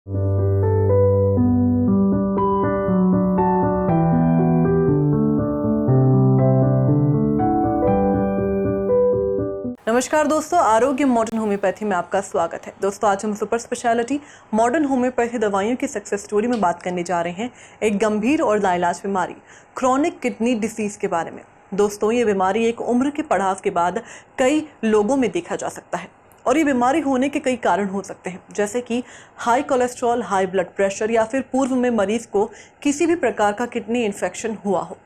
नमस्कार दोस्तों, आरोग्य मॉडर्न होम्योपैथी में आपका स्वागत है। दोस्तों, आज हम सुपर स्पेशलिटी मॉडर्न होम्योपैथी दवाइयों की सक्सेस स्टोरी में बात करने जा रहे हैं एक गंभीर और लाइलाज बीमारी क्रॉनिक किडनी डिसीज के बारे में। दोस्तों, ये बीमारी एक उम्र के पड़ाव के बाद कई लोगों में देखा जा सकता है और ये बीमारी होने के कई कारण हो सकते हैं, जैसे कि high cholesterol, high blood pressure या फिर पूर्व में मरीज को किसी भी प्रकार का किडनी इन्फेक्शन हुआ हो।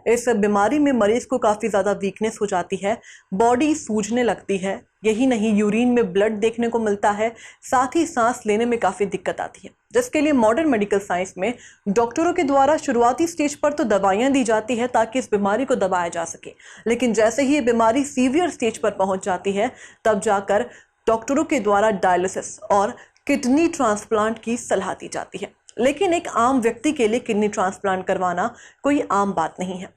इस बीमारी में मरीज को काफ़ी ज़्यादा वीकनेस हो जाती है, बॉडी सूजने लगती है। यही नहीं, यूरिन में ब्लड देखने को मिलता है, साथ ही सांस लेने में काफ़ी दिक्कत आती है, जिसके लिए मॉडर्न मेडिकल साइंस में डॉक्टरों के द्वारा शुरुआती स्टेज पर तो दवाइयाँ दी जाती है ताकि इस बीमारी को दबाया जा सके, लेकिन जैसे ही ये बीमारी सीवियर स्टेज पर पहुँच जाती है तब जाकर डॉक्टरों के द्वारा डायलिसिस और किडनी ट्रांसप्लांट की सलाह दी जाती है। लेकिन एक आम व्यक्ति के लिए किडनी ट्रांसप्लांट करवाना कोई आम बात नहीं है।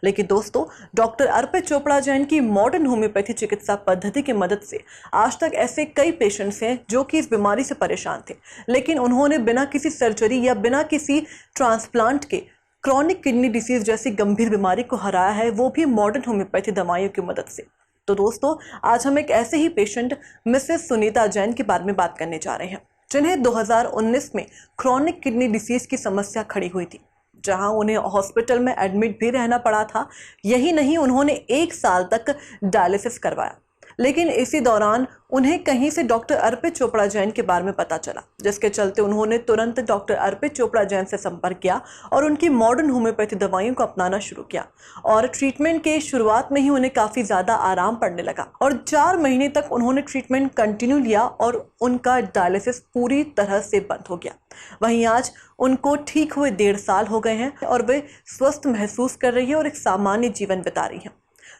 लेकिन दोस्तों, डॉक्टर अर्पित चोपड़ा जैन की मॉडर्न होम्योपैथी चिकित्सा पद्धति की मदद से आज तक ऐसे कई पेशेंट्स हैं जो कि इस बीमारी से परेशान थे, लेकिन उन्होंने बिना किसी सर्जरी या बिना किसी ट्रांसप्लांट के क्रॉनिक किडनी डिसीज जैसी गंभीर बीमारी को हराया है, वो भी मॉडर्न होम्योपैथी दवाइयों की मदद से। तो दोस्तों, आज हम एक ऐसे ही पेशेंट मिसेस सुनीता जैन के बारे में बात करने जा रहे हैं, जिन्हें 2019 में क्रॉनिक किडनी डिसीज की समस्या खड़ी हुई थी, जहां उन्हें हॉस्पिटल में एडमिट भी रहना पड़ा था। यही नहीं, उन्होंने 1 साल तक डायलिसिस करवाया, लेकिन इसी दौरान उन्हें कहीं से डॉक्टर अर्पित चोपड़ा जैन के बारे में पता चला, जिसके चलते उन्होंने तुरंत डॉक्टर अर्पित चोपड़ा जैन से संपर्क किया और उनकी मॉडर्न होम्योपैथी दवाइयों को अपनाना शुरू किया। और ट्रीटमेंट के शुरुआत में ही उन्हें काफ़ी ज़्यादा आराम पड़ने लगा और 4 महीने तक उन्होंने ट्रीटमेंट कंटिन्यू लिया और उनका डायलिसिस पूरी तरह से बंद हो गया। वहीं आज उनको ठीक हुए 1.5 साल हो गए हैं और वे स्वस्थ महसूस कर रही है और एक सामान्य जीवन बिता रही हैं।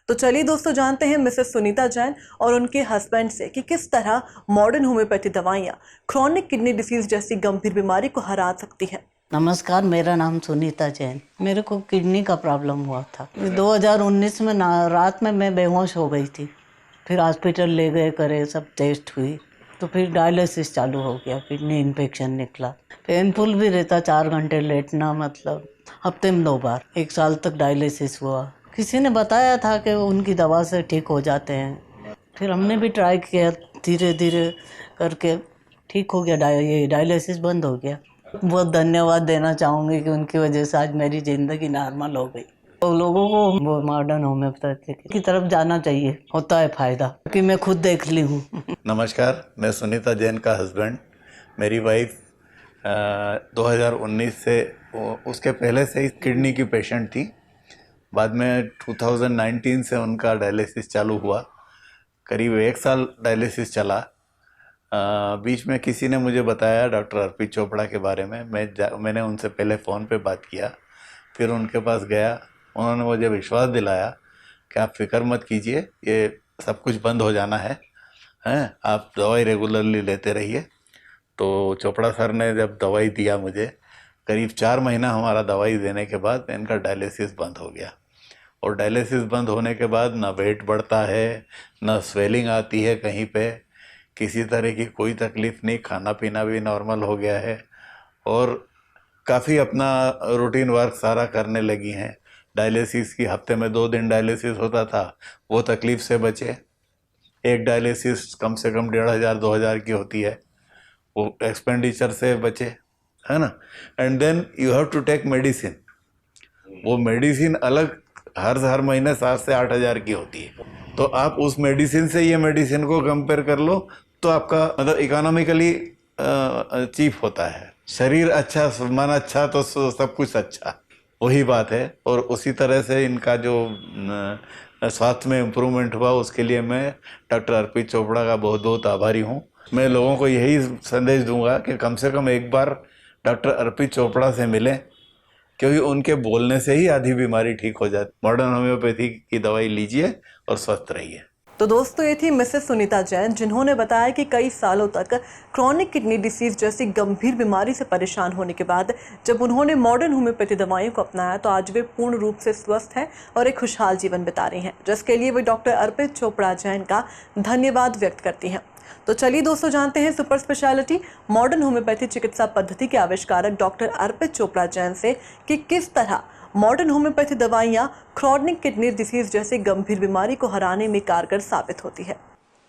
तो चलिए दोस्तों, जानते हैं मिसेस सुनीता जैन और उनके हस्बैंड से कि किस तरह मॉडर्न होम्योपैथी दवाइयाँ क्रॉनिक किडनी डिसीज जैसी गंभीर बीमारी को हरा सकती हैं। नमस्कार, मेरा नाम सुनीता जैन। मेरे को किडनी का प्रॉब्लम हुआ था 2019 में। रात में मैं बेहोश हो गई थी, फिर हॉस्पिटल ले गए, करे सब टेस्ट हुई, तो फिर डायलिसिस चालू हो गया। किडनी इन्फेक्शन निकला, पेनफुल भी रहता, 4 घंटे लेटना, मतलब हफ्ते में 2 बार। 1 साल तक डायलिसिस हुआ। किसी ने बताया था कि उनकी दवा से ठीक हो जाते हैं, फिर हमने भी ट्राई किया, धीरे धीरे करके ठीक हो गया। ये डायलिसिस बंद हो गया। बहुत धन्यवाद देना चाहूँगी कि उनकी वजह से आज मेरी ज़िंदगी नॉर्मल हो गई। तो लोगों को मॉडर्न होम्योपैथी की तरफ जाना चाहिए, होता है फ़ायदा, क्योंकि मैं खुद देख ली हूँ। नमस्कार, मैं सुनीता जैन का हस्बैंड। मेरी वाइफ 2019 से, उसके पहले से ही किडनी की पेशेंट थी। बाद में 2019 से उनका डायलिसिस चालू हुआ। करीब 1 साल डायलिसिस चला। बीच में किसी ने मुझे बताया डॉक्टर अर्पित चोपड़ा के बारे में। मैंने उनसे पहले फ़ोन पे बात किया, फिर उनके पास गया। उन्होंने मुझे विश्वास दिलाया कि आप फिक्र मत कीजिए, ये सब कुछ बंद हो जाना है, आप दवाई रेगुलरली लेते रहिए। तो चोपड़ा सर ने जब दवाई दिया मुझे, करीब 4 महीना हमारा दवाई देने के बाद इनका डायलिसिस बंद हो गया। और डायलिसिस बंद होने के बाद ना वेट बढ़ता है, ना स्वेलिंग आती है कहीं पे, किसी तरह की कोई तकलीफ़ नहीं। खाना पीना भी नॉर्मल हो गया है और काफ़ी अपना रूटीन वर्क सारा करने लगी हैं। डायलिसिस की हफ्ते में 2 दिन डायलिसिस होता था, वो तकलीफ़ से बचे। एक डायलिसिस कम से कम 1500-2000 की होती है, वो एक्सपेंडिचर से बचे, है ना। And then you have to take medicine. वो मेडिसिन अलग हर महीने 7 से 8 हज़ार की होती है। तो आप उस मेडिसिन से ये मेडिसिन को कंपेयर कर लो तो आपका मतलब इकोनॉमिकली चीप होता है। शरीर अच्छा, मन अच्छा तो सब कुछ अच्छा, वही बात है। और उसी तरह से इनका जो स्वास्थ्य में इम्प्रूवमेंट हुआ, उसके लिए मैं डॉक्टर अर्पित चोपड़ा का बहुत बहुत आभारी हूँ। मैं लोगों को यही संदेश दूंगा कि कम से कम एक बार डॉक्टर अर्पित चोपड़ा से मिलें, क्योंकि उनके बोलने से ही आधी बीमारी ठीक हो जाती। मॉडर्न होम्योपैथी की दवाई लीजिए और स्वस्थ रहिए। तो दोस्तों, ये थी मिसेस सुनीता जैन, जिन्होंने बताया कि कई सालों तक क्रॉनिक किडनी डिसीज जैसी गंभीर बीमारी से परेशान होने के बाद जब उन्होंने मॉडर्न होम्योपैथी दवाइयों को अपनाया तो आज वे पूर्ण रूप से स्वस्थ हैं और एक खुशहाल जीवन बिता रही हैं, जिसके लिए वे डॉक्टर अर्पित चोपड़ा जैन का धन्यवाद व्यक्त करती हैं। तो चलिए दोस्तों, जानते हैं सुपर स्पेशलिटी मॉडर्न होम्योपैथी चिकित्सा पद्धति के आविष्कारक डॉक्टर अर्पित चोपड़ा जैन से कि किस तरह मॉडर्न होम्योपैथी दवाइयाँ क्रॉनिक किडनी डिसीज जैसी गंभीर बीमारी को हराने में कारगर साबित होती है।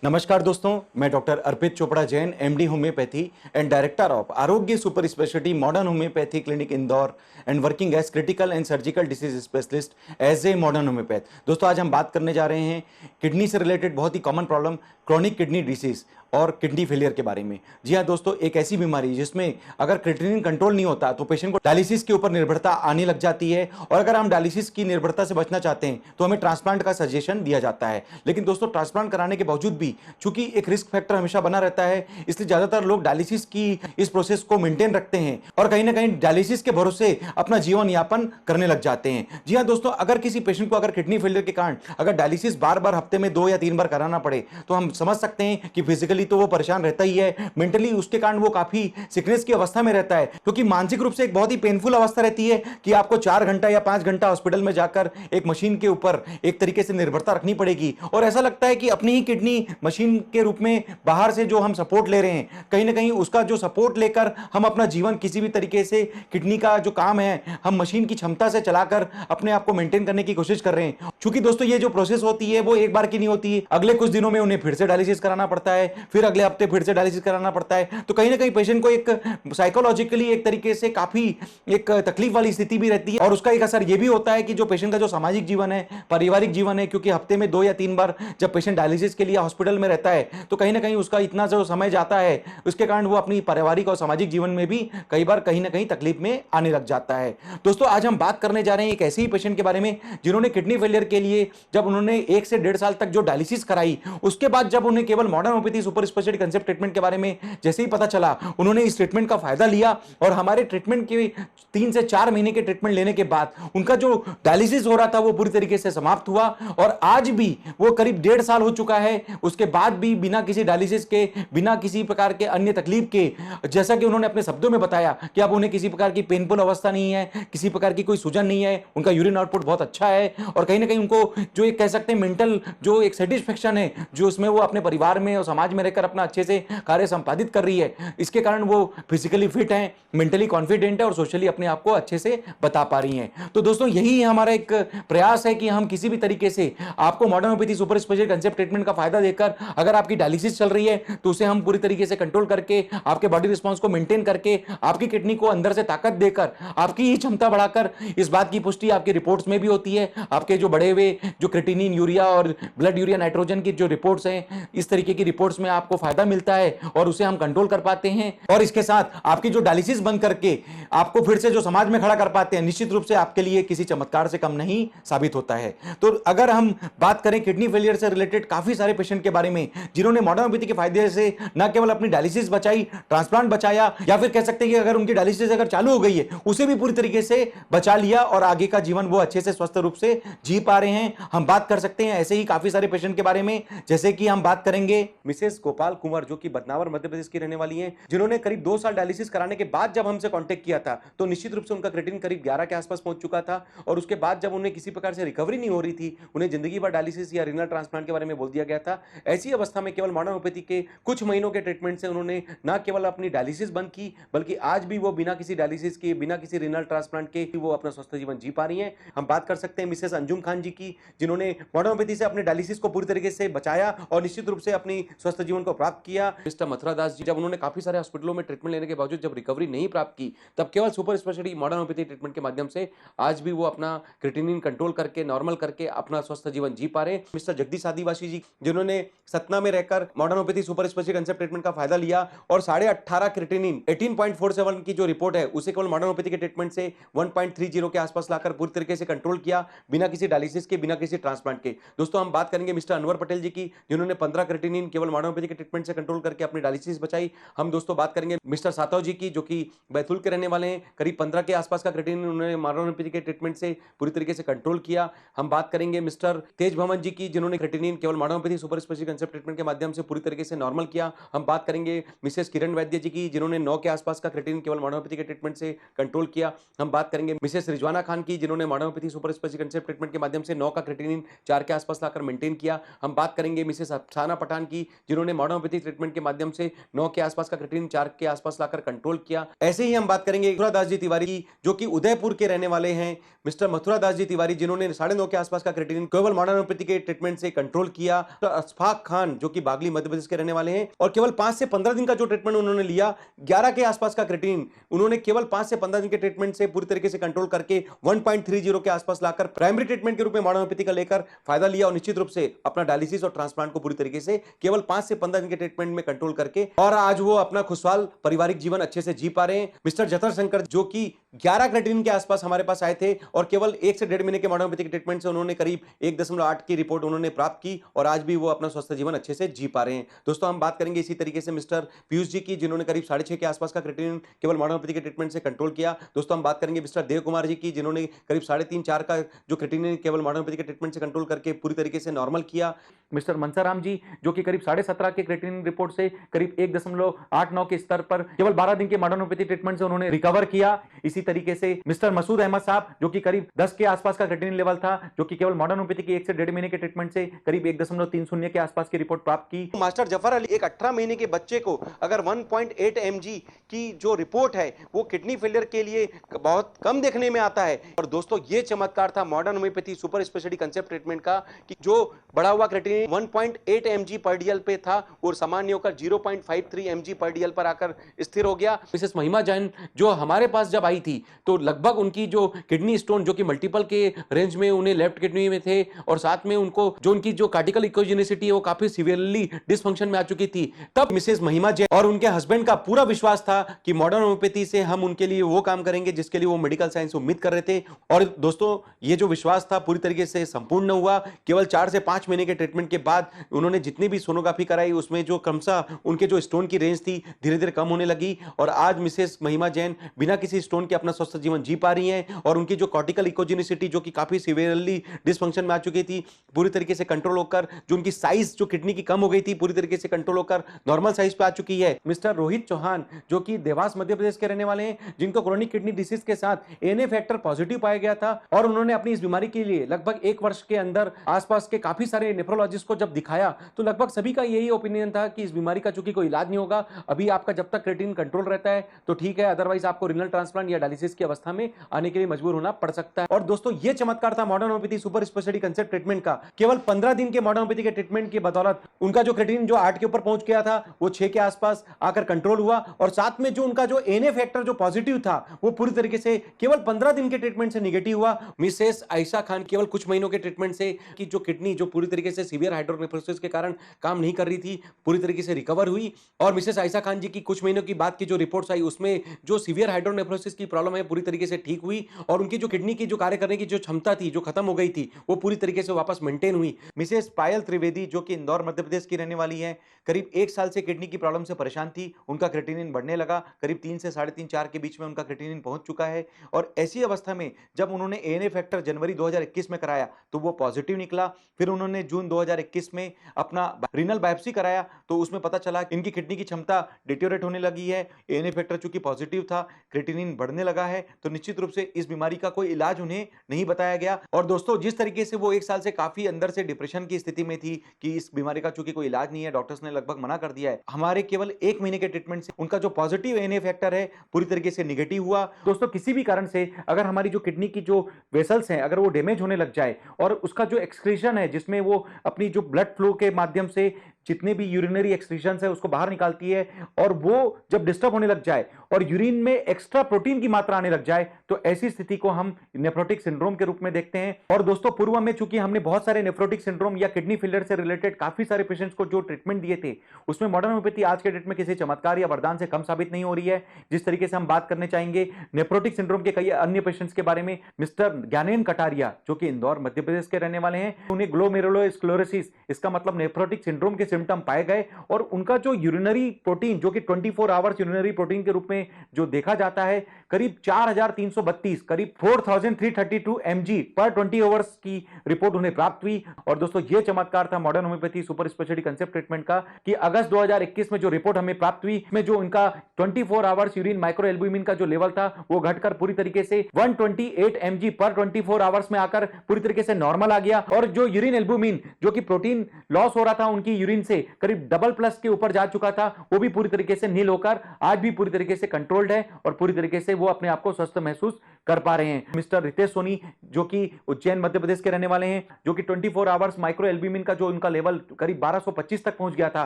नमस्कार दोस्तों, मैं doctor Arpit Chopra Jain, MD homeopathy and director of Arogya super speciality modern homeopathy clinic Indore and working as critical and surgical disease specialist as a modern homeopath. दोस्तों, आज हम बात करने जा रहे हैं किडनी से रिलेटेड बहुत ही common problem chronic kidney disease और किडनी फेलियर के बारे में। जी हाँ दोस्तों, एक ऐसी बीमारी जिसमें अगर क्रिएटिनिन कंट्रोल नहीं होता तो पेशेंट को डायलिसिस के ऊपर निर्भरता आने लग जाती है, और अगर हम डायलिसिस की निर्भरता से बचना चाहते हैं तो हमें ट्रांसप्लांट का सजेशन दिया जाता है। लेकिन दोस्तों, ट्रांसप्लांट कराने के बावजूद भी चूंकि एक रिस्क फैक्टर हमेशा बना रहता है, इसलिए ज्यादातर लोग डायलिसिस की इस प्रोसेस को मेंटेन रखते हैं और कहीं ना कहीं डायलिसिस के भरोसे अपना जीवन यापन करने लग जाते हैं। जी हाँ दोस्तों, अगर किसी पेशेंट को अगर किडनी फेलियर के कारण अगर डायलिसिस बार बार हफ्ते में 2 या 3 बार कराना पड़े तो हम समझ सकते हैं कि फिजिकली तो वो परेशान रहता ही है, मेंटली उसके कारण वो काफी सिकनेस की अवस्था में रहता है, क्योंकि मानसिक रूप से एक बहुत ही पेनफुल अवस्था रहती है कि आपको 4 घंटा या 5 घंटा हॉस्पिटल में जाकर एक मशीन के ऊपर एक तरीके से निर्भरता रखनी पड़ेगी, और ऐसा लगता है कि अपनी ही किडनी मशीन के रूप में बाहर से जो हम सपोर्ट ले रहे हैं, कहीं ना कहीं उसका जो सपोर्ट लेकर हम अपना जीवन किसी भी तरीके से किडनी का जो काम है हम मशीन की क्षमता से चलाकर अपने आप को मेंटेन करने की कोशिश कर रहे हैं। क्योंकि दोस्तों, ये जो प्रोसेस होती है वो एक बार की नहीं होती है, अगले कुछ दिनों में उन्हें फिर से डायलिसिस कराना पड़ता है, फिर अगले हफ्ते फिर से डायलिसिस कराना पड़ता है। तो कहीं ना कहीं पेशेंट को एक साइकोलॉजिकली एक तरीके से काफी एक तकलीफ वाली स्थिति भी रहती है, और उसका एक असर यह भी होता है कि जो पेशेंट का जो सामाजिक जीवन है, पारिवारिक जीवन है, क्योंकि हफ्ते में 2 या 3 बार जब पेशेंट डायलिसिस के लिए हॉस्पिटल में रहता है तो कहीं ना कहीं उसका इतना जो समय जाता है उसके कारण वो अपनी पारिवारिक और सामाजिक जीवन में भी कई बार कहीं ना कहीं तकलीफ में आने लग जाता है। दोस्तों, आज हम बात करने जा रहे हैं एक ऐसे ही पेशेंट के बारे में जिन्होंने किडनी फेलियर के लिए जब उन्होंने 1 से 1.5 साल तक जो डायलिसिस कराई, उसके बाद जब उन्हें केवल modern homeopathy super speciality concept treatment के बारे में जैसे ही पता चला, उन्होंने इस ट्रीटमेंट का फायदा लिया, और हमारे ट्रीटमेंट के 3 से 4 महीने के ट्रीटमेंट लेने के बाद उनका जो डायलिसिस हो रहा था वो पूरी तरीके से समाप्त हुआ, और आज भी वो करीब 1.5 साल हो चुका है, उसके बाद भी बिना किसी डायलिसिस के, बिना किसी प्रकार के अन्य तकलीफ के, जैसा कि उन्होंने अपने शब्दों में बताया कि अब उन्हें किसी प्रकार की पेनफुल अवस्था नहीं है, किसी प्रकार की कोई सूजन नहीं है, उनका यूरिन आउटपुट बहुत अच्छा है, और कहीं ना कहीं उनको जो एक कह सकते हैं मेंटल जो एक सेटिस्फेक्शन है जो उसमें वो अपने परिवार में और समाज में रहकर अपना अच्छे से कार्य संपादित कर रही है, इसके कारण वो फिजिकली फिट हैं, मेंटली कॉन्फिडेंट है और सोशली अपने आप को अच्छे से बता पा रही हैं। तो दोस्तों, यही हमारा एक प्रयास है कि हम किसी भी तरीके से आपको modern homeopathy super speciality concept treatment का फायदा देकर, अगर आपकी डायलिसिस चल रही है तो उसे हम पूरी तरीके से कंट्रोल करके, आपके बॉडी रिस्पांस को मेंटेन करके, आपकी किडनी को अंदर से ताकत देकर, आपकी ही क्षमता बढ़ाकर, इस बात की पुष्टि आपकी रिपोर्ट्स में भी होती है। आपके जो बढ़े हुए जो क्रिएटिनिन, यूरिया और ब्लड यूरिया नाइट्रोजन की जो रिपोर्ट्स हैं, इस तरीके की रिपोर्ट्स में आपको फायदा मिलता है और उसे हम कंट्रोल कर पाते हैं, और इसके साथ आपकी जो डायलिसिस बंद करके आपको फिर से जो समाज में खड़ा कर पाते हैं, निश्चित रूप से आपके लिए किसी चमत्कार से कम नहीं साबित होता है। तो अगर हम बात करें किडनी फेलियर से रिलेटेड काफी सारे पेशेंट के बारे में जिन्होंने मॉडर्न होम्योपैथी के फायदे से न केवल अपनी डायलिसिस बचाई, ट्रांसप्लांट बचाया, या फिर कह सकते हैं कि अगर उनकी डायलिसिस अगर चालू हो गई है उसे भी पूरी तरीके से बचा लिया और आगे का जीवन वो अच्छे से स्वस्थ रूप से जी पा रहे हैं। हम बात कर सकते हैं ऐसे ही काफी सारे पेशेंट के बारे में, जैसे कि हम बात करेंगे मिसेस गोपाल कुंवर, जो कि बदनावर मध्य प्रदेश की रहने वाली हैं, जिन्होंने करीब 2 साल डायलिसिस कराने के बाद जब हमसे कांटेक्ट किया था तो निश्चित रूप से उनका क्रिएटिनिन करीब 11 के आसपास पहुंच चुका था, और उसके बाद जब उन्हें किसी प्रकार से रिकवरी नहीं हो रही थी, उन्हें जिंदगी भर डायलिसिस या रीनल ट्रांसप्लांट के बारे में बोल दिया गया था। ऐसी अवस्था में केवल मॉडर्न होम्योपैथी के कुछ महीनों के ट्रीटमेंट से उन्होंने न केवल अपनी डायलिसिस बंद की, बल्कि आज भी वो बिना किसी डायलिसिस के, बिना किसी रीनल ट्रांसप्लांट के वो अपना स्वस्थ जीवन जी पा रही हैं। हम बात कर सकते हैं मिसेस अंजुम खान जी की, जिन्होंने मॉडर्न होम्योपैथी से अपने डायलिसिस को पूरी तरीके से बचाया और निश्चित रूप से अपनी स्वस्थ जीवन को प्राप्त किया। मिस्टर मथुरा दास जी, जब उन्होंने काफी सारे हॉस्पिटलों में ट्रीटमेंट लेने के बावजूद जब रिकवरी नहीं प्राप्त की, तब केवल super speciality modern homeopathy treatment के माध्यम से आज भी वो अपना क्रिएटिनिन कंट्रोल करके, नॉर्मल करके अपना स्वस्थ जीवन जी पा रहे हैं। मिस्टर जगदीश आदिवासी जी, जिन्होंने सतना में रहकर modern homeopathy super speciality concept treatment का फायदा लिया और 18.5 क्रिएटिनिन 18.47 की जो रिपोर्ट है उसे केवल मॉडर्न होम्योपैथी के ट्रीटमेंट से 1.30 के आसपास लाकर पूरी तरीके से कंट्रोल किया, बिना किसी डायलिसिस के, बिना किसी ट्रांसप्लांट के। दोस्तों, हम बात करेंगे मिस्टर अनवर पटेल जी की, जिन्होंने 15 क्रिएटिनिन केवल मॉडर्न होम्योपैथी के ट्रीटमेंट से कंट्रोल करके अपनी डायलिसिस बचाई। हम दोस्तों बात करेंगे मिस्टर सातव जी की, जो कि बैतूल के रहने वाले हैं, करीब 15 के आसपास का क्रिएटिनिन उन्होंने मॉडर्न होम्योपैथी के ट्रीटमेंट से पूरी तरीके से कंट्रोल किया। हम बात करेंगे मिस्टर तेज भवन जी की, जिन्होंने क्रिएटिनिन केवल modern homeopathy super speciality concept treatment के माध्यम से पूरी तरीके से नॉर्मल किया। हम बात करेंगे मिसेस किरण वैद्य जी की, जिन्होंने 9 के आसपास का क्रिएटिनिन केवल मॉडर्न होम्योपैथी के ट्रीटमेंट से कंट्रोल किया। हम बात करेंगे मिसेस रिजवाना खान की, जिन्होंने modern homeopathy super speciality concept treatment के माध्यम से 9 का क्रिएटिनिन 4 के आसपास लाकर मेंटेन किया। हम बात करेंगे मिसेस अफसाना पठान की, जिन्होंने मॉडर्न होम्योपैथी ट्रीटमेंट के माध्यम से 9 के आसपास का क्रिएटिनिन 4 के आसपास लाकर कंट्रोल किया। ऐसे ही हम बात करेंगे मथुरा दास जी तिवारी की, जो कि उदयपुर के रहने वाले हैं। मिस्टर मथुरा दास जी तिवारी जिन्होंने 9.5 के आसपास का क्रिएटिनिन केवल मॉडर्न होम्योपैथी के ट्रीटमेंट से कंट्रोल किया। तो अशफाक खान जो कि बागली मध्य प्रदेश के रहने वाले हैं और केवल 5 से 15 दिन का जो ट्रीटमेंट उन्होंने लिया, 11 के आसपास का क्रिएटिनिन उन्होंने केवल 5 से 15 दिन के ट्रीटमेंट से पूरी तरीके से कंट्रोल करके 1.30 के आसपास लाकर प्राइमरी ट्रीटमेंट के रूप में मॉडर्न होम्योपैथी का लेकर फायदा लिया और निश्चित रूप से अपना डायलिसिस और ट्रांसप्लांट को पूरी तरीके से केवल 5 से 15 दिन के ट्रीटमेंट में कंट्रोल करके और आज वो अपना खुशहाल पारिवारिक जीवन अच्छे से जी पा रहे हैं। मिस्टर जतर शंकर जो कि 11 क्रिएटिनिन के आसपास हमारे पास आए थे और केवल 1 से 1.5 महीने के मॉडर्न होम्योपैथी के ट्रीटमेंट से उन्होंने करीब 1.8 की रिपोर्ट उन्होंने प्राप्त की और आज भी वो अपना स्वस्थ जीवन अच्छे से जी पा रहे हैं। दोस्तों हम बात करेंगे इसी तरीके से मिस्टर पीयूष जी की, जिन्होंने करीब 6.5 के आसपास का क्रिएटिनिन केवल मॉडर्न होम्योपैथी के ट्रीटमेंट से कंट्रोल किया। दोस्तों हम बात करेंगे मिस्टर देव कुमार जी की, जिन्होंने करीब 3.5-4 का जो क्रिएटिनिन केवल मॉडर्न होम्योपैथी के ट्रीटमेंट से कंट्रोल करके पूरी तरीके से नॉर्मल किया। मिस्टर मनसाराम जी जो कि करीब 17.5 के क्रिएटिनिन रिपोर्ट से करीब 1.89 के स्तर पर केवल 12 दिन के मॉडर्न होम्योपैथी ट्रीटमेंट से उन्होंने रिकवर किया। इसी तरीके से मिस्टर मसूद अहमद साहब जो कि करीब 10 के आसपास का क्रिएटिनिन लेवल था, जो कि केवल मॉडर्न होम्योपैथी के 1 से 1.5 महीने के ट्रीटमेंट से करीब 1.30 के आसपास की रिपोर्ट प्राप्त की। मास्टर जफर अली, एक 18 महीने के बच्चे को अगर 1.8 mg की जो रिपोर्ट है वो किडनी फेलियर के लिए बहुत कम देखने में आता है। और दोस्तों ये चमत्कार था modern homeopathy super speciality concept treatment का कि जो बढ़ा हुआ क्रिएटिनिन 1.8 mg पर डीएल पे था और सामान्य होकर 0.53 mg पर डीएल पर आकर स्थिर हो गया। मिसेस महिमा जैन जो हमारे पास जब आई थी तो लगभग उनकी जो किडनी स्टोन जो कि मल्टीपल के रेंज में उन्हें लेफ्ट किडनी में थे और साथ में उनको जो उनकी जो कार्टिकल इकोजेनिसिटी है वो काफी सीवियरली डिसफंक्शन में आ चुकी थी। तब मिसेस महिमा जैन और उनके हस्बैंड का पूरा विश्वास था कि मॉडर्न होम्योपैथी से हम उनके लिए वो काम करेंगे जिसके लिए वो मेडिकल साइंस उम्मीद कर रहे थे। और दोस्तों ये जो विश्वास था पूरी तरीके से संपूर्ण हुआ। केवल 4 से 5 महीने के ट्रीटमेंट के बाद उन्होंने जितनी भी सोनोग्राफी कराई उसमें जो क्रमशः उनके जो स्टोन की रेंज थी धीरे धीरे कम होने लगी और आज मिसेस महिमा जैन बिना किसी स्टोन के अपना स्वस्थ जीवन जी पा रही हैं और उनकी जो कॉर्टिकल इकोजेनिसिटी जो कि काफी सीवियरली डिसफंक्शन में आ चुकी थी पूरी तरीके से कंट्रोल होकर जो उनकी साइज जो किडनी की कम हो गई थी पूरी तरीके से कंट्रोल होकर नॉर्मल साइज पे आ चुकी है। मिस्टर रोहित चौहान जो कि देवास मध्य प्रदेश के रहने वाले हैं, जिनको क्रोनिक किडनी डिसीज के साथ एएनए फैक्टर पॉजिटिव पाया गया था और उन्होंने अपनी इस बीमारी के लिए लगभग 1 वर्ष के अंदर आसपास के काफी सारे नेफ्रोलॉजिस्ट को जब दिखाया तो लगभग सभी का यही ओपिनियन था कि इस बीमारी का चूंकि कोई इलाज नहीं होगा, अभी आपका जब तक क्रिएटिनिन कंट्रोल रहता है तो ठीक है, अदरवाइज आपको रिनल ट्रांसप्लांट या डायलिसिस की अवस्था में आने के लिए मजबूर होना पड़ सकता है। और दोस्तों ये चमत्कार था modern homeopathy super speciality concept treatment का। केवल 15 दिन के मॉडर्न होम्योपैथी के ट्रीटमेंट की बदौलत उनका जो क्रिएटिनिन जो 8 के ऊपर पहुंच गया था वो 6 के आसपास आकर कंट्रोल हुआ और साथ में जो उनका जो एएनए फैक्टर जो पॉजिटिव था वो पूरी तरीके से केवल 15 दिन के ट्रीटमेंट से निगेटिव हुआ। मिसेस आयशा खान केवल कुछ महीनों के ट्रीटमेंट से कि जो किडनी जो पूरी तरीके से सीवियर हाइड्रोनेफ्रोसिस के कारण काम नहीं कर रही थी पूरी तरीके से रिकवर हुई। और मिसेस आयशा खान जी की कुछ महीनों की बाद की जो रिपोर्ट्स आई उसमें जो सीवियर हाइड्रोनेफ्रोसिस की प्रॉब्लम है पूरी तरीके से ठीक हुई और उनकी जो किडनी की जो कार्य करने की जो क्षमता थी जो खत्म हो गई थी वो पूरी तरीके से वापस मेंटेन हुई। मिसेस पायल त्रिवेदी जो कि इंदौर मध्य प्रदेश की रहने वाली है, करीब 1 साल से किडनी की प्रॉब्लम से परेशान थी, उनका क्रिएटिनिन बढ़ने लगा, करीब 3 से 3.5-4 के बीच में उनका क्रिएटिनिन पहुंच चुका है। और ऐसी अवस्था में जब उन्होंने एएनए फैक्टर जनवरी 2021 में कराया तो वो पॉजिटिव निकला। फिर उन्होंने जून 2021 में अपना रीनल बायोप्सी कराया तो उसमें पता चला इनकी किडनी की क्षमता डिटेरियोरेट होने लगी है, एएनए फैक्टर चूंकि पॉजिटिव था, क्रिएटिनिन बढ़ने लगा है, तो निश्चित रूप से इस बीमारी का कोई इलाज उन्हें नहीं बताया गया। और दोस्तों जिस तरीके से वो 1 साल से काफी अंदर से डिप्रेशन की स्थिति में थी कि इस बीमारी का चूंकि कोई इलाज नहीं है, डॉक्टर्स ने लगभग मना कर दिया है, हमारे केवल 1 महीने के ट्रीटमेंट से उनका जो पॉजिटिव एएनए फैक्टर है पूरी तरीके से निगेटिव हुआ। दोस्तों किसी भी कारण से अगर हमारी जो किडनी की जो वेसल्स हैं अगर वो डैमेज होने लग जाए और उसका जो एक्सक्रीशन है जिसमें वो अपनी जो ब्लड फ्लो के माध्यम से जितने भी यूरिनरी एक्सक्रीशंस है उसको बाहर निकालती है और वो जब डिस्टर्ब होने लग जाए और यूरिन में एक्स्ट्रा प्रोटीन की मात्रा आने लग जाए तो ऐसी स्थिति को हम नेफ्रोटिक सिंड्रोम के रूप में देखते हैं। और दोस्तों पूर्व में चूंकि हमने बहुत सारे नेफ्रोटिक सिंड्रोम या किडनी फेलियर से रिलेटेड काफी सारे पेशेंट्स को जो ट्रीटमेंट दिए थे उसमें मॉडर्न होम्योपैथी आज के डेट में किसी चमत्कार या वरदान से कम साबित नहीं हो रही है। जिस तरीके से हम बात करने चाहेंगे नेफ्रोटिक सिंड्रोम के कई अन्य पेशेंट्स के बारे में, मिस्टर ज्ञानेन कटारिया जो कि इंदौर मध्य प्रदेश के रहने वाले हैं, उन्हें ग्लोमेरुलोस्क्लेरोसिस इसका मतलब नेफ्रोटिक सिंड्रोम के सिम्टम पाए गए और उनका जो यूरिनरी प्रोटीन जो कि 24 आवर्स यूरिनरी प्रोटीन के रूप में जो देखा जाता है करीब 4332 करीब 4332 mg पर 20 आवर्स की रिपोर्ट उन्हें प्राप्त हुई। और दोस्तों ये चमत्कार था modern homeopathy super speciality concept treatment का कि अगस्त 2021 में जो रिपोर्ट हमें प्राप्त हुई में जो उनका 24 आवर्स यूरिन माइक्रो एल्बुमिन का जो लेवल था वो घटकर पूरी तरीके से 128 mg पर 24 आवर्स में आकर पूरी तरीके से नॉर्मल आ गया। और जो यूरिन एल्बुमिन जो कि प्रोटीन लॉस हो रहा था उनकी यूरिन से करीब डबल प्लस के ऊपर जा चुका था, वो भी पूरी तरीके से नील होकर आज भी पूरी तरीके से कंट्रोल्ड है और पूरी तरीके से वो अपने आप को स्वस्थ महसूस कर पा रहे हैं। मिस्टर रितेश सोनी जो कि उज्जैन मध्य प्रदेश के रहने वाले हैं, जो कि 24 आवर्स माइक्रो एल्ब्यूमिन का जो उनका लेवल करीब 1225 तक पहुंच गया था,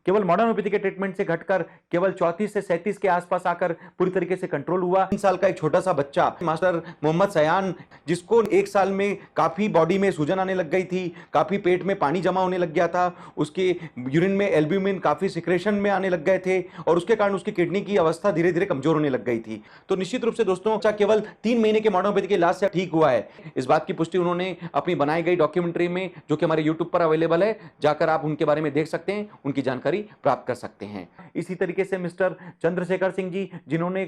केवल मॉडर्न होम्योपैथी के ट्रीटमेंट से घटकर केवल 34 से 37 के आसपास आकर पूरी तरीके से कंट्रोल हुआ। 3 साल का एक छोटा सा बच्चा मास्टर मोहम्मद सयान, जिसको 1 साल में काफी बॉडी में सूजन आने लग गई थी, काफी पेट में पानी जमा होने लग गया था, उसके यूरिन में एल्ब्यूमिन काफी सिक्रेशन में आने लग गए थे और उसके कारण उसकी किडनी की अवस्था धीरे धीरे कमजोर होने लग गई थी। तो निश्चित रूप से दोस्तों बच्चा केवल 3 महीने के मॉडर्न होम्योपैथी के इलाज से ठीक हुआ है। इस बात की पुष्टि उन्होंने अपनी बनाई गई डॉक्यूमेंट्री में, जो कि हमारे YouTube पर अवेलेबल है, जाकर आप उनके बारे में देख सकते हैं, उनकी जानकारी प्राप्त कर सकते हैं। इसी तरीके से मिस्टर चंद्रशेखर सिंह जी, जिन्होंने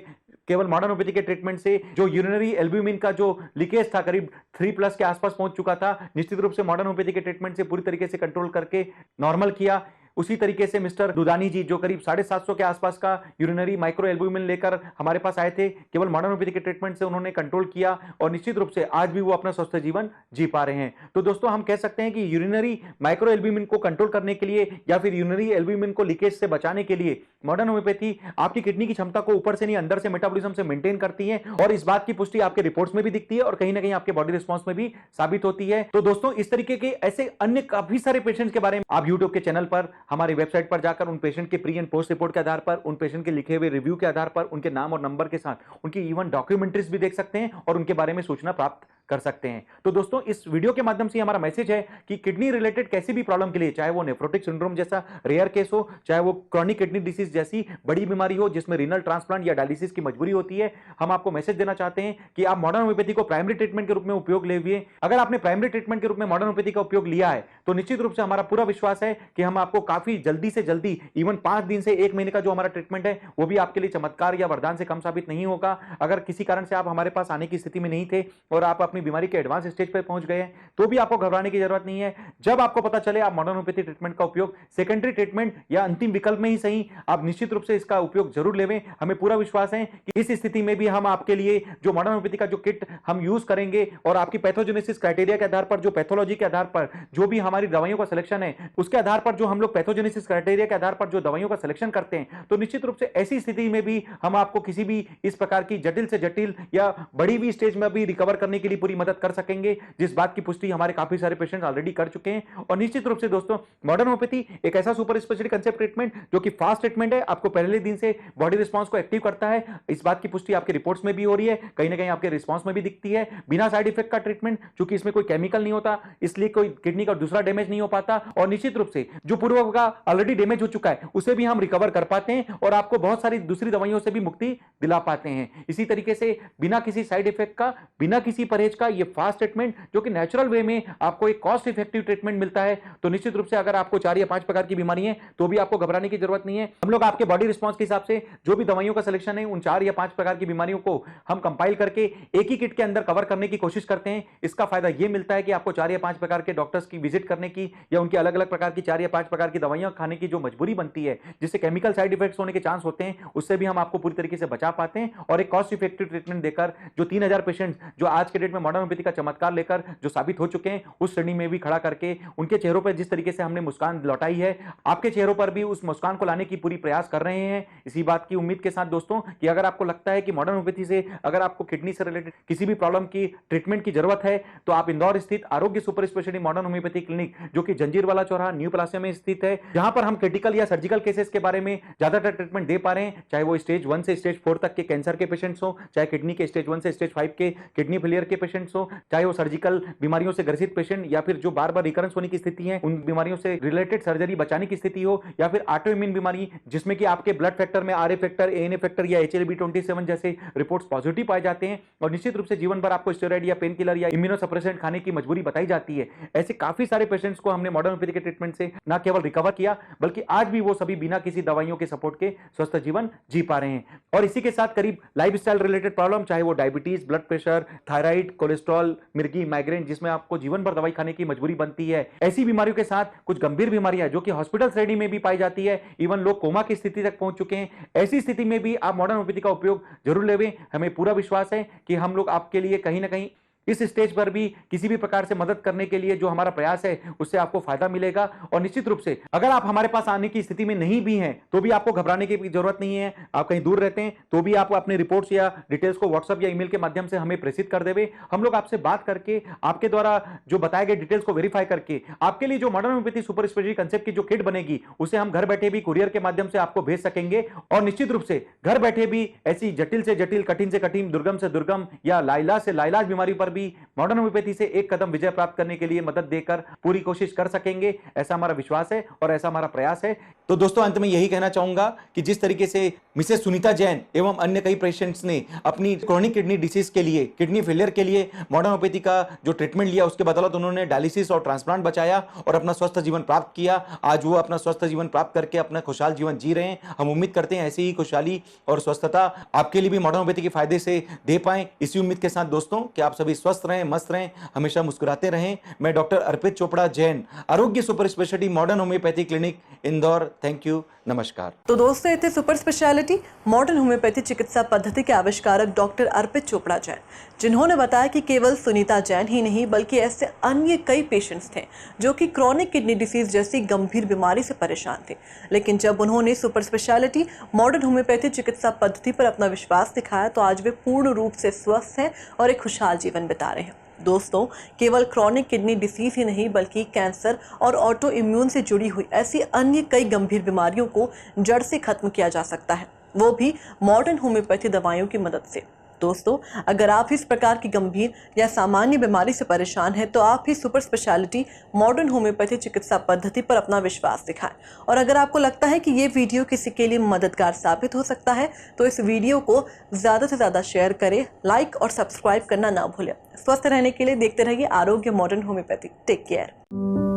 केवल मॉडर्न होम्योपैथी के ट्रीटमेंट से जो यूरिनरी एल्ब्यूमिन का जो लीकेज था करीब 3+ के आसपास पहुंच चुका था, निश्चित रूप से मॉडर्न होम्योपैथी के ट्रीटमेंट से पूरी तरीके से कंट्रोल करके नॉर्मल किया। उसी तरीके से मिस्टर दुदानी जी, जो करीब 750 के आसपास का यूरिनरी माइक्रो एल्ब्यूमिन लेकर हमारे पास आए थे, केवल मॉडर्न होम्योपैथी के ट्रीटमेंट से उन्होंने कंट्रोल किया और निश्चित रूप से आज भी वो अपना स्वस्थ जीवन जी पा रहे हैं। तो दोस्तों हम कह सकते हैं कि यूरिनरी माइक्रो एल्ब्यूमिन को कंट्रोल करने के लिए या फिर यूरिनरी एल्ब्यूमिन को लीकेज से बचाने के लिए मॉडर्न होम्योपैथी आपकी किडनी की क्षमता को ऊपर से नहीं अंदर से मेटाबॉलिज्म से मेंटेन करती है और इस बात की पुष्टि आपके रिपोर्ट्स में भी दिखती है और कहीं ना कहीं आपके बॉडी रिस्पॉन्स में भी साबित होती है। तो दोस्तों इस तरीके के ऐसे अन्य काफी सारे पेशेंट्स के बारे में आप यूट्यूब के चैनल पर, हमारी वेबसाइट पर जाकर उन पेशेंट के प्री एंड पोस्ट रिपोर्ट के आधार पर, उन पेशेंट के लिखे हुए रिव्यू के आधार पर, उनके नाम और नंबर के साथ उनकी इवन डॉक्यूमेंट्रीज भी देख सकते हैं और उनके बारे में सूचना प्राप्त कर सकते हैं। तो दोस्तों इस वीडियो के माध्यम से हमारा मैसेज है कि किडनी रिलेटेड किसी भी प्रॉब्लम के लिए, चाहे वो नेफ्रोटिक सिंड्रोम जैसा रेयर केस हो, चाहे वो क्रॉनिक किडनी डिसीज जैसी बड़ी बीमारी हो जिसमें रीनल ट्रांसप्लांट या डायलिसिस की मजबूरी होती है, हम आपको मैसेज देना चाहते हैं कि आप मॉडर्न होम्योपैथी को प्राइमरी ट्रीटमेंट के रूप में उपयोग ले हुए। अगर आपने प्राइमरी ट्रीटमेंट के रूप में मॉडर्न होम्योपैथी का उपयोग लिया है तो निश्चित रूप से हमारा पूरा विश्वास है कि हम आपको काफी जल्दी से जल्दी, इवन 5 दिन से 1 महीने का जो हमारा ट्रीटमेंट है वो भी आपके लिए चमत्कार या वरदान से कम साबित नहीं होगा। अगर किसी कारण से आप हमारे पास आने की स्थिति में नहीं थे और आप अपनी बीमारी के एडवांस स्टेज पर पहुंच गए हैं तो भी आपको घबराने की जरूरत नहीं है। जब आपको पता चले आप मॉडर्न होम्योपैथी ट्रीटमेंट का उपयोग सेकेंडरी ट्रीटमेंट या अंतिम विकल्प में ही सही, आप निश्चित रूप से इसका उपयोग जरूर लेवें। हमें पूरा विश्वास है कि इस स्थिति में भी हम आपके लिए जो मॉडर्न होम्योपैथी का जो किट हम यूज करेंगे और आपकी पैथोजेनेसिस क्राइटेरिया के आधार पर, जो पैथोलॉजी के आधार पर जो भी हमारी दवाइयों का सिलेक्शन है उसके आधार पर, जो हम लोग पैथोजेनेसिस क्राइटेरिया के आधार पर जो दवाइयों का सिलेक्शन करते हैं, तो निश्चित रूप से ऐसी स्थिति में भी हम आपको किसी भी इस प्रकार की जटिल से जटिल या बड़ी भी स्टेज में भी रिकवर करने के लिए पूरी मदद कर सकेंगे, जिस बात की पुष्टि हमारे काफी सारे पेशेंट ऑलरेडी कर चुके हैं। और निश्चित रूप से दोस्तों मॉडर्न होम्योपैथी एक ऐसा सुपर स्पेशलिटी कंसेप्ट ट्रीटमेंट जो कि फास्ट ट्रीटमेंट है, आपको पहले दिन से बॉडी रिस्पांस को एक्टिव करता है, इस बात की पुष्टि आपके रिपोर्ट्स में भी हो रही है, कहीं ना कहीं आपके रिस्पांस में भी दिखती है। बिना साइड इफेक्ट का ट्रीटमेंट, चूंकि इसमें कोई केमिकल नहीं होता इसलिए कोई किडनी का दूसरा डैमेज नहीं हो पाता और निश्चित रूप से जो पूर्व का ऑलरेडी डैमेज हो चुका है उसे भी हम रिकवर कर पाते हैं और आपको बहुत सारी दूसरी दवाइयों से भी मुक्ति दिला पाते हैं। इसी तरीके से बिना किसी साइड इफेक्ट का, बिना किसी परहेज का ये फास्ट ट्रीटमेंट जो कि नेचुरल वे में आपको एक कॉस्ट इफेक्टिव ट्रीटमेंट मिलता है, तो निश्चित रूप से अगर आपको 4 या 5 प्रकार की बीमारी है तो भी आपको घबराने की जरूरत नहीं है। हम लोग आपके बॉडी रिस्पांस के हिसाब से जो भी दवाइयों का सिलेक्शन है उन 4 या 5 प्रकार की बीमारियों को हम कंपाइल करके एक ही किट के अंदर कवर करने की कोशिश करते हैं। इसका फायदा यह मिलता है कि आपको 4 या 5 प्रकार के डॉक्टर्स की विजिट करने की या उनके अलग अलग प्रकार की 4 या 5 प्रकार की दवाइयां खाने की जो मजबूरी बनती है, जिससे केमिकल साइड इफेक्ट्स होने के चांस होते हैं, उससे भी हम आपको पूरी तरीके से बचा पाते हैं और एक कॉस्ट इफेक्टिव ट्रीटमेंट देकर जो 3000 पेशेंट्स जो आज के डेट में मॉडर्न होम्योपैथी का चमत्कार लेकर जो साबित हो चुके हैं उस श्रेणी में भी खड़ा करके उनके चेहरों पर जिस तरीके से हमने मुस्कान लौटाई है, आपके चेहरों पर भी उस मुस्कान को लाने की पूरी प्रयास कर रहे हैं। इसी बात की उम्मीद के साथ दोस्तों कि अगर आपको लगता है कि मॉडर्न होम्योपैथी से अगर आपको किडनी से रिलेटेड किसी भी प्रॉब्लम की ट्रीटमेंट की जरूरत है तो आप इंदौर स्थित आरोग्य super speciality modern homeopathy clinic जो कि जंजीरवाला चौराहा न्यू प्लासिया में स्थित है, जहां पर हम क्रिटिकल या सर्जिकल केसेस के बारे में ज्यादातर ट्रीटमेंट दे पा रहे हैं, चाहे वो स्टेज 1 से स्टेज 4 तक के कैंसर के पेशेंट्स हो, चाहे किडनी के स्टेज 1 से स्टेज 5 के किडनी फेलियर के पेशेंट्स हो, चाहे वो सर्जिकल बीमारियों से ग्रसित पेशेंट या फिर जो बार बार रिकरेंस होने की स्थिति है उन बीमारियों से रिलेटेड सर्जरी बचाने की स्थिति हो, या फिर ऑटो इम्यून बीमारी जिसमें कि आपके ब्लड फैक्टर में आरए फैक्टर, एएनए फैक्टर या HLA-B27 जैसे रिपोर्ट्स पॉजिटिव पाए जाते हैं और निश्चित रूप से जीवन भर आपको स्टेरॉइड या पेन किलर या इम्यूनोसप्रेसेंट खाने की मजबूरी बताई जाती है। ऐसे काफी सारे पेशेंट्स को हमने मॉडर्न होम्योपैथी के ट्रीटमेंट से न केवल रिकवर किया बल्कि आज भी वो सभी बिना किसी दवाइयों के सपोर्ट के स्वस्थ जीवन जी पा रहे हैं। और इसी के साथ करीब लाइफस्टाइल रिलेटेड प्रॉब्लम, चाहे वो diabetes, blood pressure, thyroid, cholesterol, मिर्गी, माइग्रेन, जिसमें आपको जीवन भर दवाई खाने की मजबूरी बनती है, ऐसी बीमारियों के साथ कुछ गंभीर बीमारियां जो कि हॉस्पिटल श्रेणी में भी पाई जाती है, इवन लोग कोमा की स्थिति तक पहुंच चुके हैं, ऐसी स्थिति में भी आप मॉडर्न होम्योपैथी का उपयोग जरूर लेवें। हमें पूरा विश्वास है कि हम लोग आपके लिए कहीं ना कहीं इस स्टेज पर भी किसी भी प्रकार से मदद करने के लिए जो हमारा प्रयास है उससे आपको फायदा मिलेगा। और निश्चित रूप से अगर आप हमारे पास आने की स्थिति में नहीं भी हैं तो भी आपको घबराने की जरूरत नहीं है। आप कहीं दूर रहते हैं तो भी आप अपने रिपोर्ट्स या डिटेल्स को व्हाट्सएप या ईमेल के माध्यम से हमें प्रेषित कर देवे। हम लोग आपसे बात करके आपके द्वारा जो बताए गए डिटेल्स को वेरीफाई करके आपके लिए जो modern homeopathy super speciality concept की जो किट बनेगी उसे हम घर बैठे भी कुरियर के माध्यम से आपको भेज सकेंगे। और निश्चित रूप से घर बैठे भी ऐसी जटिल से जटिल, कठिन से कठिन, दुर्गम से दुर्गम या लाइलाज से लाइलाज बीमारी पर भी मॉडर्न होम्योपैथी से एक कदम विजय प्राप्त करने के लिए मदद देकर पूरी कोशिश कर सकेंगे, ऐसा हमारा विश्वास है और ऐसा हमारा प्रयास है। तो दोस्तों अंत में यही कहना चाहूंगा कि जिस तरीके से मिसेस सुनीता जैन एवं अन्य कई पेशेंट्स ने अपनी क्रोनिक किडनी डिसीज के लिए, किडनी फेलियर के लिए मॉडर्न होम्योपैथी का जो ट्रीटमेंट लिया उसके बदौलत उन्होंने डायलिसिस और ट्रांसप्लांट बचाया और अपना स्वस्थ जीवन प्राप्त किया। आज वो अपना स्वस्थ जीवन प्राप्त करके अपना खुशहाल जीवन जी रहे हैं। हम उम्मीद करते हैं ऐसी ही खुशहाली और स्वस्थता आपके लिए भी मॉडर्न होम्योपैथी के फायदे से दे पाएं। इसी उम्मीद के साथ दोस्तों कि आप सभी स्वस्थ रहें, मस्त रहें, हमेशा मुस्कुराते रहें। मैं डॉक्टर अर्पित चोपड़ा जैन, आरोग्य super speciality modern homeopathy clinic Indore. Thank you, नमस्कार। तो दोस्तों इतने सुपर स्पेशलिटी मॉडर्न होम्योपैथी चिकित्सा पद्धति के आविष्कारक डॉक्टर अर्पित चोपड़ा जैन, जिन्होंने बताया कि केवल सुनीता जैन ही नहीं बल्कि ऐसे अन्य कई पेशेंट्स थे जो कि क्रॉनिक किडनी डिसीज जैसी गंभीर बीमारी से परेशान थे, लेकिन जब उन्होंने सुपर स्पेशलिटी मॉडर्न होम्योपैथी चिकित्सा पद्धति पर अपना विश्वास दिखाया तो आज वे पूर्ण रूप से स्वस्थ हैं और एक खुशहाल जीवन बिता रहे हैं। दोस्तों केवल क्रॉनिक किडनी डिसीज ही नहीं बल्कि कैंसर और ऑटो इम्यून से जुड़ी हुई ऐसी अन्य कई गंभीर बीमारियों को जड़ से खत्म किया जा सकता है, वो भी मॉडर्न होम्योपैथी दवाइयों की मदद से। दोस्तों अगर आप इस प्रकार की गंभीर या सामान्य बीमारी से परेशान हैं तो आप ही सुपर स्पेशलिटी मॉडर्न होम्योपैथी चिकित्सा पद्धति पर अपना विश्वास दिखाएं। और अगर आपको लगता है कि ये वीडियो किसी के लिए मददगार साबित हो सकता है तो इस वीडियो को ज़्यादा से ज़्यादा शेयर करें, लाइक और सब्सक्राइब करना ना भूलें। स्वस्थ रहने के लिए देखते रहिए आरोग्य मॉडर्न होम्योपैथी। Take care.